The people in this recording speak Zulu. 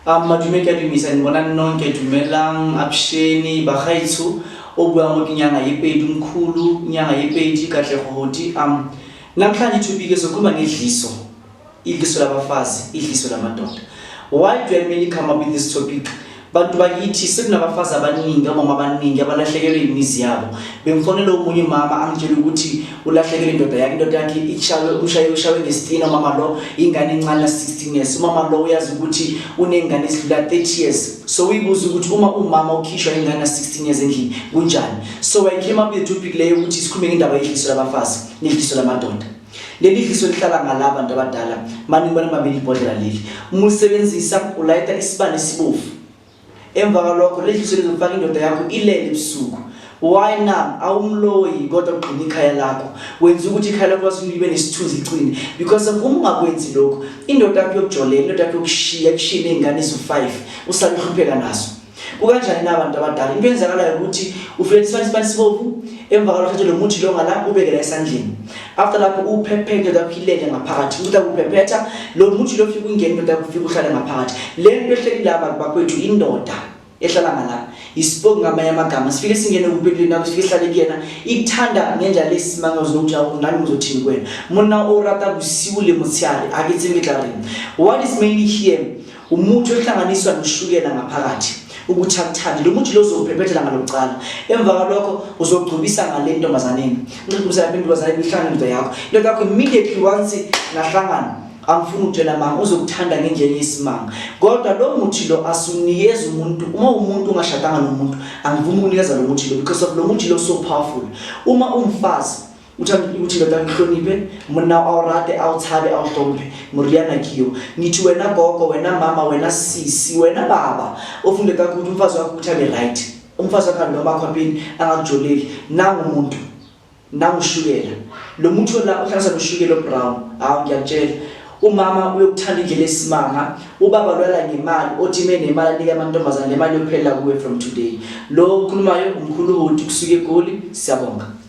Madume ke dumisa ni bona nonke dumelang absheni bagaitsu o bua mo kenyanga yepedi mkhulu nyanga yepedi kahle gohoti namhlanje topic sokhuluma ngedliso idliso labafazi idliso lamadoda. Why do I mainly come up with this topic? Bantu bakithi sekunabafazi abaningi omama abaningi abalahlekelwe imizi yabo. Bemfonela umunye mama angitshela ukuthi ulahlekelwe indoda yakhe ushawe ngestina mama lo ingane encane 16 years. Mama lo uyazi ukuthi unengane esidlula 30 years. So uyibuza ukuthi uma umama ukhishwa ingane 16 years endlini kunjani. So I came up with a topic leyo ukuthi sikhulume ngendaba yedliso labafazi nedliso lamadoda. Leli dliso lihlala ngalaba abantu abadala mani ngibona mabili ibhodlela leli. Umusebenzisa ulayita isibane sibofu. Emva kwalokho leliso lizofaka indoda yakho ilele ebusuku. Why now awumloyi kodwa ugcina ikhaya lakho wenza ukuthi ikhaya lakho libe nesithunzi licine because uma ungakwenzi lokho indoda yakho yokujolela indoda yakho yokushiya kushile izingane ezo5 usale uhlupheka nazo. Kukanjani nabantu abadala into enzakalayo ukuthi ufike isibani sibovu emva kwalokho lo muthi lo ngala ubekela esandleni after lapho uphepheke lapho ngaphakathi ukuthi akuphephetha lo muthi lo ufika ungena indoda yakho ufika uhlala ngaphakathi le nto ehlekile abantu bakwethu indoda ehlala ngala ispoke ngamanye amagama sifike singene kubhedlela nakho sifike hlale kuyena ikuthanda ngendlela lesimanga uzokuthi nani uzothini kwena mona orata kusiwule mutshari akithi ngidlarini. What is mainly here umuthi ohlanganiswa noshukela ngaphakathi ukuthi akuthande lo muthi lo uzophephethela ngalokucala emva kwalokho uzogcubisa ngale ntombazaneni ngicubisa lapha intombazaneni ihlangana into yakho into yakho immediately once nahlangana angifuni ukutshela mama uzokuthanda ngendlela yesimanga kodwa lo muthi lo asunikeza umuntu uma umuntu ungashadanga nomuntu angivumi ukunikeza lo muthi lo because of lo muthi lo so powerful. Uma umfazi uthanda ukuthi lo takuhloniphe mona awurate awuthabe awuhloniphe muriyana kiyo nithi wena gogo wena mama wena sisi wena baba ofunde kakhulu umfazi wakho uthabe right umfazi wakho noma khwaphini angakujoleli nangu umuntu nangushukela lo muthi la uhlanganisa noshukela brown ngiyakutshela umama uyokuthanda indlela esimanga ubaba lwala ngemali othi menemali anika amantombazane le mali yokuphela kuwe from today lo ukhulumayo umkhulu uthi kusuke eGoli. Siyabonga.